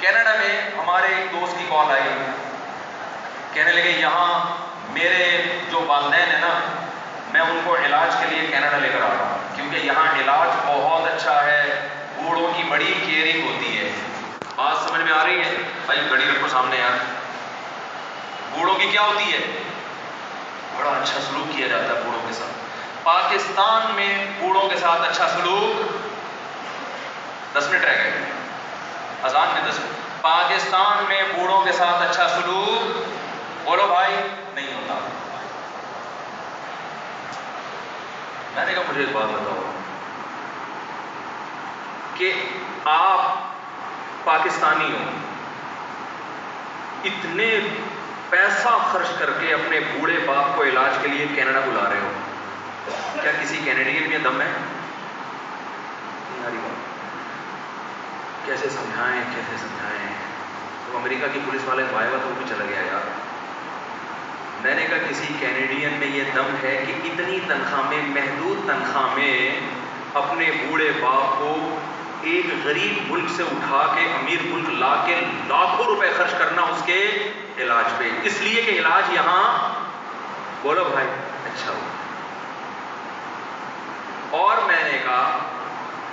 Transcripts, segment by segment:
Canada میں ہمارے ایک دوست کی کال آئی، کہنے لگے یہاں میرے جو والدین ہیں نا، میں ان کو علاج کے لیے کینیڈا لے کر آ رہا ہوں کیونکہ یہاں علاج بہت اچھا ہے، بوڑھوں کی بڑی کیئرنگ ہوتی ہے۔ بات سمجھ میں آ رہی ہے؟ بھائی گھڑی رکھو سامنے یار۔ بوڑھوں کی کیا ہوتی ہے؟ بڑا اچھا سلوک کیا جاتا ہے بوڑھوں کے ساتھ۔ پاکستان میں بوڑھوں کے ساتھ اچھا سلوک 10 منٹ رہ گئے، اذان میں 10 منٹ۔ پاکستان میں بوڑھوں کے ساتھ اچھا سلوک بولو بھائی نہیں ہوتا۔ میں نے کہا مجھے ایک بات بتاؤ کہ آپ پاکستانی ہو، اتنے پیسہ خرچ کر کے اپنے بوڑھے باپ کو علاج کے لیے کینیڈا بلا رہے ہو، کیا کسی کینیڈین میں دم ہے؟ تمہاری بات کیسے سمجھائیں کیسے سمجھائیں؟ تو امریکہ کی پولیس والے کو آیا ہوا تو وہ بھی چلا گیا یار۔ میں نے کہا کسی کینیڈین میں یہ دم ہے کہ اتنی تنخواہ میں، محدود تنخواہ میں اپنے بوڑھے باپ کو ایک غریب ملک سے اٹھا کے امیر ملک لا کے لاکھوں روپے خرچ کرنا اس کے علاج پہ، اس لیے کہ علاج یہاں بولو بھائی اچھا ہو۔ اور میں نے کہا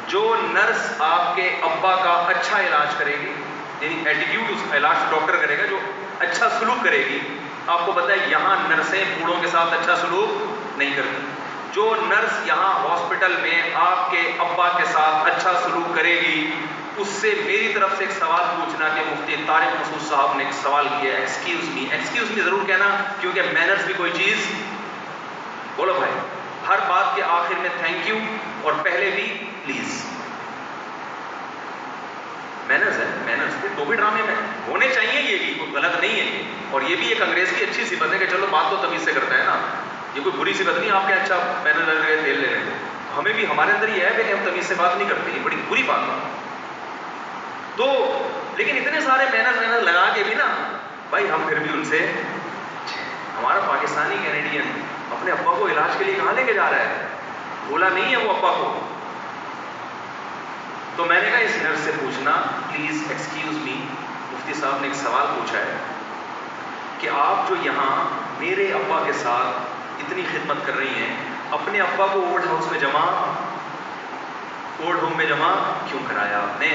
جو نرس آپ کے ابا کا اچھا علاج کرے گی، یعنی ایٹیٹیوڈ اس علاج ڈاکٹر کرے گا، جو اچھا سلوک کرے گی، آپ کو پتہ ہے یہاں نرسیں بوڑھوں کے ساتھ اچھا سلوک نہیں کرتی۔ جو نرس یہاں ہاسپٹل میں آپ کے ابا کے ساتھ اچھا سلوک کرے گی، اس سے میری طرف سے ایک سوال پوچھنا کہ مفتی طارق مسعود صاحب نے ایک سوال کیا ہے، ایکسکیوز می ضرور کہنا کیونکہ مینرز بھی کوئی چیز بولو بھائی، ہر بات کے آخر میں تھینک یو اور پہلے بھی پلیز۔ مینرز ہے، مینرز تو بھی ڈرامے میں ہونے چاہیے، یہ بھی کوئی غلط نہیں ہے، اور یہ بھی ایک انگریز کی اچھی صفت ہے کہ چلو بات تو تمیز سے کرتا ہے نا، یہ کوئی بری صفت نہیں۔ آپ کے اچھا مینرز لے رہے تیل لے رہے ہیں، ہمیں بھی ہمارے اندر یہ ہے کہ ہم تمیز سے بات نہیں کرتے، یہ بڑی بری بات ہے۔ تو لیکن اتنے سارے مینرز لگا کے بھی نا بھائی ہم پھر بھی ان سے، ہمارا پاکستانی کینیڈین اپنے ابا کو علاج کے لیے کہاں لے کے جا رہا ہے؟ بولا نہیں ہے وہ ابا کو۔ تو میں نے کہا اس نرس سے پوچھنا پلیز ایکسکیوز می، مفتی صاحب نے ایک سوال پوچھا ہے کہ آپ جو یہاں میرے ابا کے ساتھ اتنی خدمت کر رہی ہیں، اپنے ابا کو اولڈ ہوم میں جمع کیوں کرایا آپ نے؟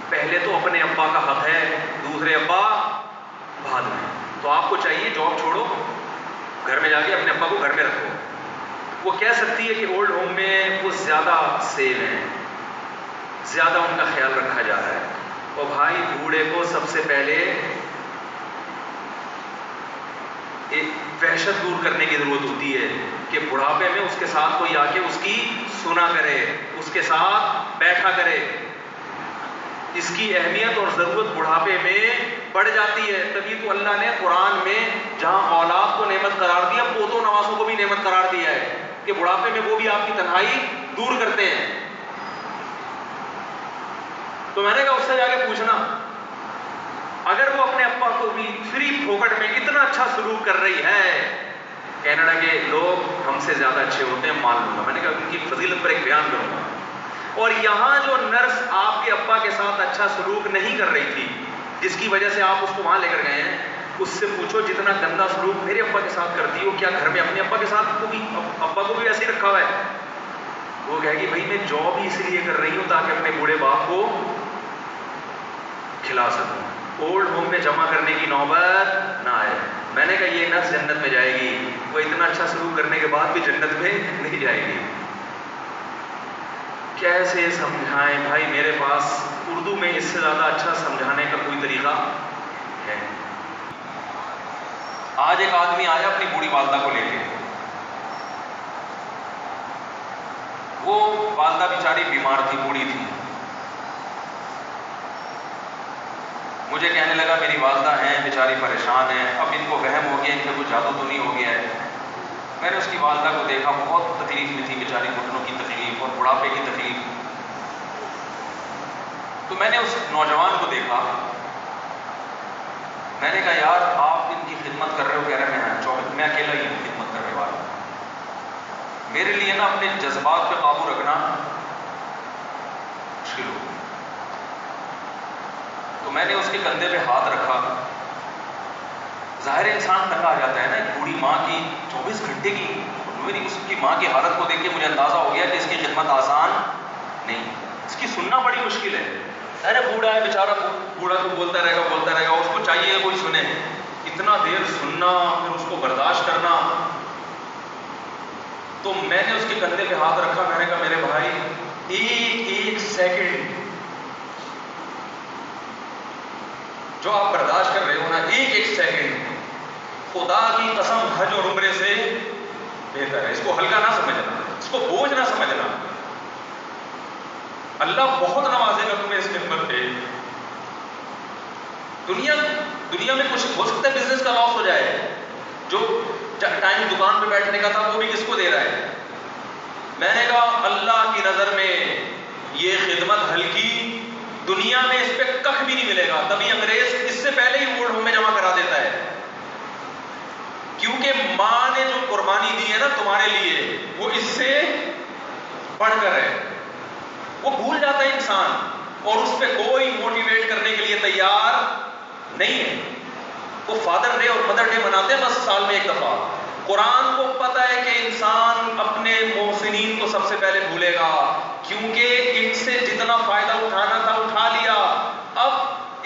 پہلے تو اپنے ابا کا حق ہے، دوسرے ابا بعد میں۔ تو آپ کو چاہیے جاب چھوڑو، گھر میں جا کے اپنے ابا کو گھر میں رکھو۔ وہ کہہ سکتی ہے کہ اولڈ ہوم میں وہ زیادہ سیف ہیں، زیادہ ان کا خیال رکھا جا رہا ہے۔ اور بھائی بوڑھے کو سب سے پہلے ایک وحشت دور کرنے کی ضرورت ہوتی ہے کہ بڑھاپے میں اس کے ساتھ کوئی آ کے اس کی سنا کرے، اس کے ساتھ بیٹھا کرے۔ اس کی اہمیت اور ضرورت بڑھاپے میں بڑھ جاتی ہے۔ تبھی تو اللہ نے قرآن میں جہاں اولاد کو نعمت قرار دیا، پوتوں نوازوں کو بھی نعمت قرار دیا ہے کہ بڑھاپے میں وہ بھی آپ کی تنہائی دور کرتے ہیں۔ تو میں نے کہا اس سے جا کے پوچھنا اگر وہ اپنے ابا کو بھی فری پھوکٹ میں اتنا اچھا سلوک کر رہی ہے، کینیڈا کے لوگ ہم سے زیادہ اچھے ہوتے ہیں مان لوں گا، میں نے کہا ان کی فضیلت پر ایک بیان کروں گا۔ اور یہاں جو نرس آپ کے ابا کے ساتھ اچھا سلوک نہیں کر رہی تھی، جس کی وجہ سے آپ اس کو وہاں لے کر گئے ہیں، اس سے پوچھو جتنا گندا سلوک میرے ابا کے ساتھ کرتی ہو، کیا گھر میں اپنے ابا کے ساتھ ابا کو بھی ایسے ہی رکھا ہوا ہے؟ وہ کہے گی بھائی میں جاب ہی اس لیے کر رہی ہوں تاکہ اپنے بوڑھے باپ کو کھلا سکوں، اولڈ ہوم میں جمع کرنے کی نوبت نہ آئے۔ میں نے کہا یہ نرس جنت میں جائے گی، وہ اتنا اچھا سلوک کرنے کے بعد بھی جنت میں نہیں جائے گی۔ کیسے سمجھائیں بھائی؟ میرے پاس اردو میں اس سے زیادہ اچھا سمجھانے کا کوئی طریقہ ہے؟ آج ایک آدمی آیا اپنی بوڑھی والدہ کو لے کے، وہ والدہ بیچاری بیمار تھی، بوڑھی تھی۔ مجھے کہنے لگا میری والدہ ہیں بیچاری پریشان ہیں، اب ان کو وہم ہو گیا ان پہ کوئی جادو تو نہیں ہو گیا ہے۔ میں نے اس کی والدہ کو دیکھا، بہت تکلیف میں تھی بیچاری، گھٹنوں کی تکلیف اور بڑھاپے کی تکلیف۔ تو میں نے اس نوجوان کو دیکھا، میں نے کہا یار آپ ان کی خدمت کر رہے ہو؟ کہہ رہے میں اکیلا ہی ہوں خدمت کرنے والا۔ میرے لیے نا اپنے جذبات پہ قابو رکھنا مشکل ہو۔ تو میں نے اس کے کندھے پہ ہاتھ رکھا. ظاہر انسان تنگ آ جاتا ہے نا. ایک بوڑھی ماں کی 24 گھنٹے کی, میری اس کی ماں کی حالت کو دیکھ کے مجھے اندازہ ہو گیا کہ اس کی خدمت آسان نہیں, اس کی سننا بڑی مشکل ہے. ارے بوڑھا ہے بیچارہ, بوڑھا تو بولتا رہے گا, اس کو چاہیے کوئی سنے. اتنا دیر سننا, پھر اس کو برداشت کرنا. تو میں نے اس کے کندھے پہ ہاتھ رکھا. میں نے کہا میرے بھائی, ایک سیکنڈ جو آپ برداشت کر رہے ہو نا, ایک سیکنڈ خدا کی قسم حج اور عمرے سے بہتر ہے. اس کو ہلکا نہ سمجھنا, اس کو بوجھ نہ سمجھنا. اللہ بہت نوازے گا تمہیں اس خدمت پہ. دنیا میں کچھ ہو سکتا ہے بزنس کا لاس ہو جائے, جو ٹائم دکان پہ بیٹھنے کا تھا وہ بھی کس کو دے رہا ہے. میں نے کہا اللہ کی نظر میں یہ خدمت ہلکی, دنیا میں اس پہ کخ بھی نہیں ملے گا. تبھی انگریز اس سے پہلے ہی ووٹ ہمیں جمع کرا دیتا ہے, کیونکہ ماں نے جو قربانی دی ہے نا تمہارے لیے, وہ اس سے بڑھ کر ہے. وہ بھول جاتا ہے انسان, اور اس پہ کوئی موٹیویٹ کرنے کے لیے تیار نہیں ہے. وہ فادر ڈے اور مدر ڈے مناتے ہیں بس سال میں ایک دفعہ. قرآن کو پتہ ہے کہ انسان اپنے محسنین کو سب سے پہلے بھولے گا, کیونکہ ان سے جتنا فائدہ اٹھانا تھا اٹھا لیا. اب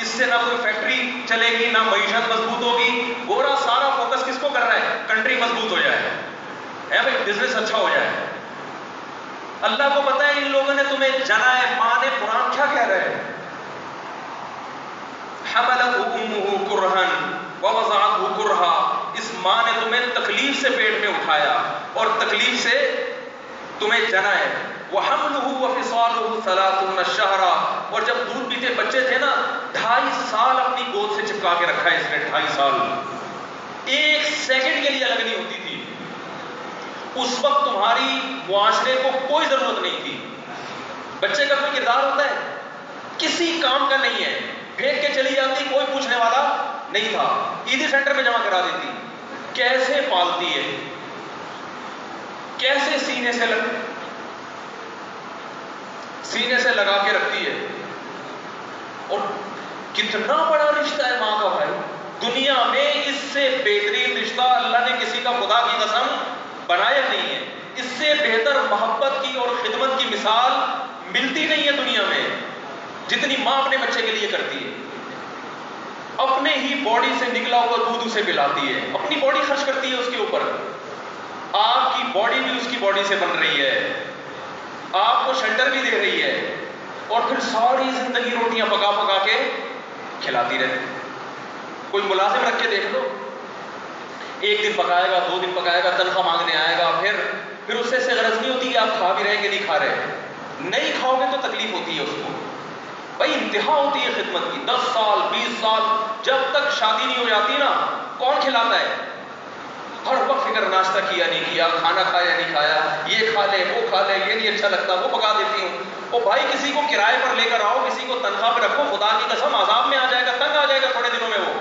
اس سے نہ کوئی فیکٹری چلے گی, نہ معیشت مضبوط ہوگی. گورا سارا فوکس کس کو کر رہا ہے, کنٹری مضبوط ہو جائے, ہے بھائی, بزنس اچھا ہو جائے. اللہ کو پتہ ہے ان لوگوں نے تمہیں جنا ہے. ماں نے, قرآن کیا کہہ رہے ہیں, حملته امه کرہن ووضعته کرہا. اس ماں نے تمہیں تکلیف سے پیٹ میں اٹھایا اور تکلیف سے تمہیں جنا ہے. وحمله وفصاله 30 شہرا. اور جب دودھ پیتے بچے تھے نا, 2.5 سال اپنی گود سے چپکا کے رکھا ہے اس نے. 2.5 سال, ایک سیکنڈ کے لیے الگ نہیں ہوتی تھی. اس وقت تمہاری معاشرے کو کوئی ضرورت نہیں تھی. بچے کا کوئی کردار ہوتا ہے, کسی کام کا نہیں ہے. پھینک کے چلی جاتی, کوئی پوچھنے والا نہیں تھا. عیدی سینٹر میں جمع کرا دیتی. کیسے پالتی ہے, کیسے سینے سے لگا کے رکھتی ہے. اور کتنا بڑا رشتہ ہے ماں کا بھائی. دنیا میں اس سے بہترین رشتہ اللہ نے کسی کا خدا کی قسم بنایا نہیں ہے. اس سے بہتر محبت کی اور خدمت کی مثال ملتی نہیں ہے دنیا میں, جتنی ماں اپنے بچے کے لیے کرتی ہے. اپنے ہی باڈی سے نکلا ہوا دودھ اسے پلاتی ہے, اپنی باڈی خرچ کرتی ہے اس کے اوپر. آپ کی باڈی بھی اس کی باڈی سے بن رہی ہے, آپ کو شیلٹر بھی دے رہی ہے, اور پھر ساری زندگی روٹیاں پکا پکا کے کھلاتی رہتی. کوئی ملازم رکھ کے دیکھ لو, 1 دن پکائے گا, 2 دن پکائے گا, تنخواہ مانگنے آئے گا. پھر اس سے غرض نہیں ہوتی کہ آپ کھا بھی رہے ہیں کہ نہیں کھا رہے. نہیں کھاؤ گے تو تکلیف ہوتی ہے اس کو. بھائی انتہا ہوتی ہے خدمت کی. 10 سال 20 سال جب تک شادی نہیں ہو جاتی نا, کون کھلاتا ہے؟ ہر وقت فکر, ناشتہ کیا نہیں کیا, کھانا کھایا نہیں کھایا, یہ کھا لے وہ کھا لے, یہ نہیں اچھا لگتا وہ پکا دیتی ہوں. او بھائی کسی کو کرائے پر لے کر آؤ, کسی کو تنخواہ پہ رکھو, خدا کی قسم عذاب میں آ جائے گا, تنگ آ جائے گا تھوڑے دنوں میں وہ.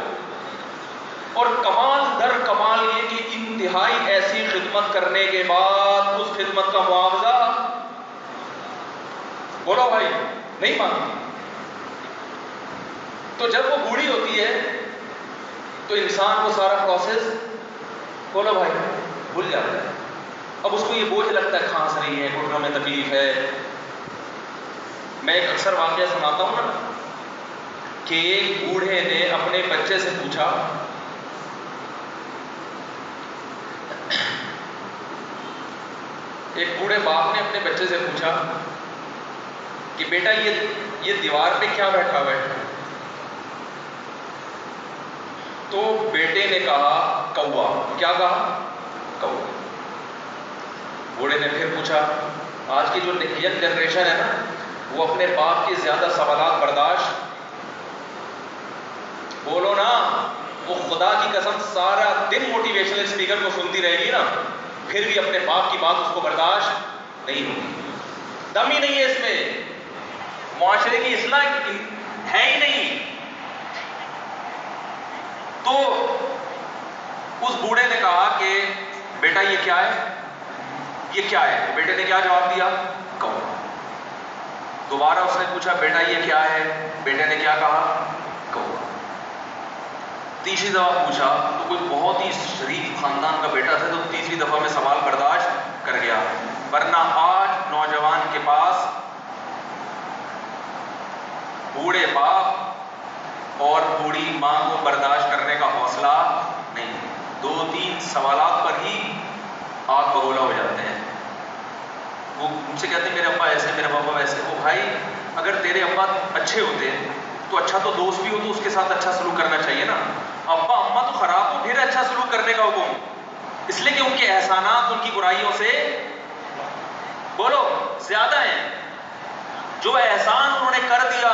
اور کمال در کمال یہ کہ انتہائی ایسی خدمت کرنے کے بعد اس خدمت کا معاوضہ بولو بھائی نہیں مانگتی. تو جب وہ بوڑھی ہوتی ہے تو انسان کو سارا پروسیس بولو بھائی بھول جاتا ہے. اب اس کو یہ بوجھ لگتا ہے, کھانس رہی ہے, گھٹنوں میں تکلیف ہے. میں ایک اکثر واقعہ سناتا ہوں نا, کہ ایک بوڑھے نے اپنے بچے سے پوچھا, ایک بوڑھے باپ نے اپنے بچے سے پوچھا کہ بیٹا یہ دیوار پہ کیا بیٹھا ہوا ہے؟ تو بیٹے نے کہا کوا. کیا کہا؟ کوا. بوڑھے نے پھر پوچھا, آج کی جو ینگ جنریشن ہے نا, وہ اپنے باپ کے زیادہ سوالات برداشت, بولو نا, وہ خدا کی قسم سارا دن موٹیویشنل اسپیکر کو سنتی رہے گی نا, پھر بھی اپنے باپ کی بات اس کو برداشت نہیں ہوگی. دم ہی نہیں ہے اس میں, معاشرے کی اصلاح ہے ہی نہیں. تو اس بوڑھے نے کہا کہ بیٹا یہ کیا ہے, یہ کیا ہے؟ تو بیٹے نے کیا جواب دیا؟ کوا. دوبارہ اس نے پوچھا بیٹا یہ کیا ہے؟ بیٹے نے کیا کہا؟ تیسری دفعہ پوچھا تو کوئی بہت ہی شریف خاندان کا بیٹا تھا، تو تیسری دفعہ میں سوال برداشت کر گیا. ورنہ آج نوجوان کے پاس بوڑھے باپ اور بوڑھی ماں کو برداشت کرنے کا حوصلہ نہیں. 2-3 سوالات پر ہی آگ بگولا ہو جاتے ہیں. وہ مجھ سے کہتے ہیں میرے ابا ایسے، میرے ابا ویسے. وہ بھائی اگر تیرے ابا اچھے ہوتے تو اچھا تو دوست بھی ہو تو اس کے ساتھ اچھا سلوک کرنا چاہیے نا. ابا اماں تو خراب ہو، پھر اچھا سلوک کرنے کا حکم، اس لیے کہ ان کے احسانات ان کی برائیوں سے بولو زیادہ ہیں. جو احسان انہوں نے کر دیا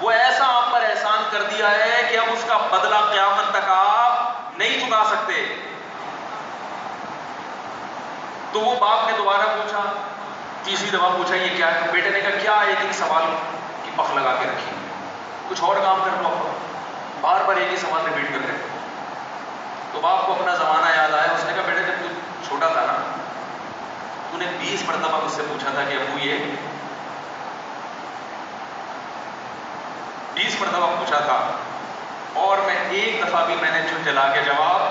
وہ ایسا آپ پر احسان کر دیا ہے کہ اب اس کا بدلہ قیامت تک آپ نہیں چکا سکتے. تو وہ باپ نے دوبارہ پوچھا، تیسری دفعہ پوچھا یہ کیا ہے؟ بیٹے نے کہا کیا ایک ہی سوال کی پخ لگا کے رکھی، کچھ اور کام کر لو. بار بار ایک ہی سوال ریپیٹ کر رہے. تو باپ کو اپنا زمانہ یاد آیا. اس نے کہا بیٹے جب تو چھوٹا تھا نا، تو نے 20 مرتبہ مجھ سے پوچھا تھا کہ ابو یہ 20 مرتبہ پوچھا تھا، اور میں ایک دفعہ بھی میں نے جھنجھلا کے جواب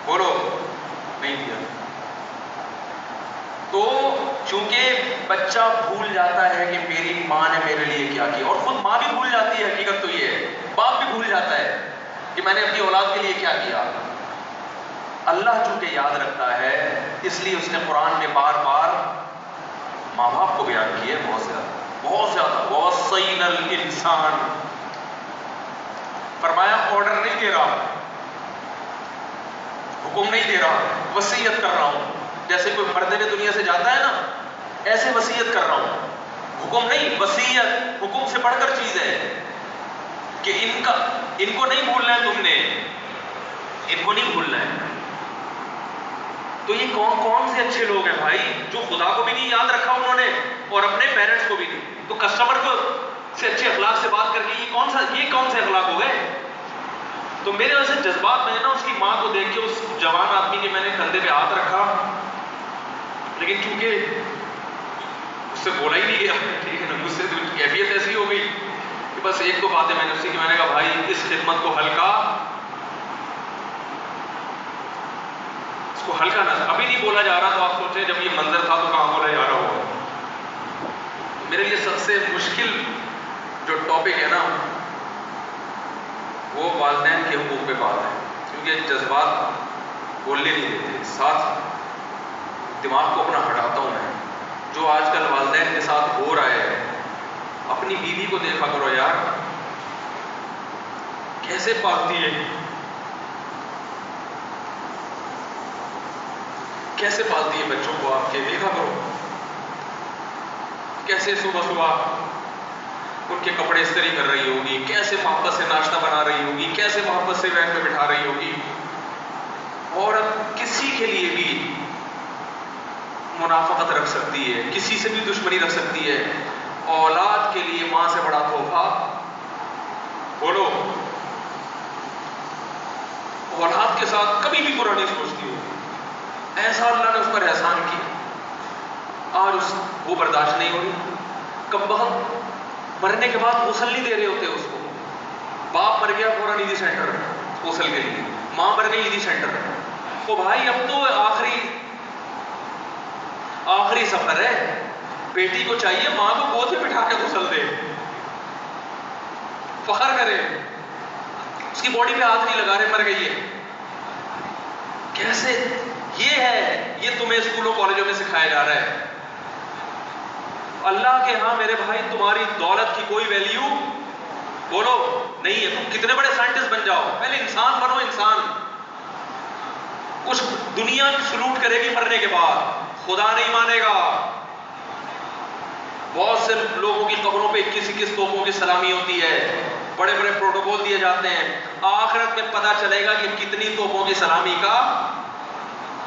بولو نہیں دیا. تو چونکہ بچہ بھول جاتا ہے کہ میری ماں نے میرے لیے کیا کیا، اور خود ماں بھی بھول جاتی ہے، حقیقت تو یہ ہے باپ بھی بھول جاتا ہے کہ میں نے اپنی اولاد کے لیے کیا کیا. اللہ چونکہ یاد رکھتا ہے اس لیے اس نے قرآن میں بار بار ماں باپ کو بیان کیے، بہت زیادہ بہت زیادہ. وَوَصَّيْنَا الْإِنسَانَ، فرمایا آرڈر نہیں دے رہا، حکم نہیں دے رہا، وصیت کر رہا ہوں. جیسے کوئی مرتے ہوئے دنیا سے جاتا ہے نا، ایسے وصیت کر رہا ہوں. حکم نہیں، وصیت حکم سے بڑھ کر چیز ہے کہ ان کو نہیں بھولنا ہے، تم نے ان کو نہیں بھولنا ہے. تو یہ کون سے اچھے لوگ ہیں بھائی جو خدا کو بھی نہیں یاد رکھا انہوں نے اور اپنے پیرنٹس کو بھی نہیں. تو کسٹمر کو سے اچھے اخلاق سے بات کر کے یہ کون سے اخلاق ہو گئے. تو میرے ویسے جذبات میں نا اس کی ماں کو دیکھ کے اس جوان آدمی کے میں نے کندھے پہ ہاتھ رکھا، لیکن چونکہ اس سے بولا ہی نہیں گیا، ٹھیک ہے نا، مجھ سے تو کیفیت ایسی ہو گئی کہ بس ایک دو باتیں میں نے اس سے کی. میں نے کہا بھائی اس خدمت کو ہلکا نہ، ابھی نہیں بولا جا رہا. تو آپ سوچیں جب یہ منظر تھا تو کہاں بولا جا رہا ہوگا. میرے لیے سب سے مشکل جو ٹاپک ہے نا وہ والدین کے حقوق پہ بات ہے، کیونکہ جذبات بولنے نہیں دیتے. ساتھ دماغ کو اپنا ہٹاتا ہوں میں. جو آج کل والدین کے ساتھ ہو رہا ہے، اپنی بیوی کو دیکھا کرو یار کیسے پالتی ہے، کیسے پالتی ہے بچوں کو. آپ کے دیکھا کرو کیسے صبح صبح ان کے کپڑے استری کر رہی ہوگی، کیسے محبت سے ناشتہ بنا رہی ہوگی، کیسے محبت سے وین پہ بٹھا رہی ہوگی. اور کسی کے لیے بھی منافقت رکھ سکتی ہے، کسی سے بھی دشمنی رکھ سکتی ہے. اولاد کے لیے ماں سے بڑا تحفہ بولو. اولاد کے ساتھ کبھی بھی برا نہیں سوچتی ہو. ایسا اللہ نے اس پر احسان کیا، آج وہ برداشت نہیں ہو رہی. کم بخت مرنے کے بعد غسل نہیں دے رہے ہوتے اس کو. باپ مر گیا فوراً ایدھی سینٹر غسل کے لیے، ماں مر گئی ایدھی سینٹر. تو بھائی اب تو آخری سفر ہے. بیٹی کو چاہیے ماں کو گود میں بٹھا کے غسل دے، فخر کرے، اس کی باڈی پہ ہاتھ نہیں لگا رہے، مر گئی ہے. کیسے یہ ہے، یہ تمہیں اسکولوں کالجوں میں سکھایا جا رہا ہے. اللہ کے ہاں میرے بھائی تمہاری دولت کی کوئی ویلیو بولو نہیں ہے. تم کتنے بڑے سائنٹسٹ بن جاؤ، پہلے انسان بنو. انسان کچھ دنیا سلوٹ کرے گی مرنے کے بعد، خدا نہیں مانے گا. بہت سے لوگوں کی قبروں پہ 21 توپوں کی سلامی ہوتی ہے، بڑے بڑے پروٹوکول دیے جاتے ہیں. آخرت میں پتا چلے گا کہ کتنی توپوں کی سلامی کا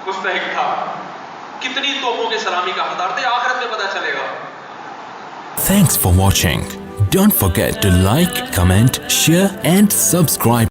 مستحق تھا، کتنی توپوں کی سلامی کا حقدار تھے. آخرت میں پتا چلے گا. Thanks for watching. Don't forget to like, comment, share and subscribe.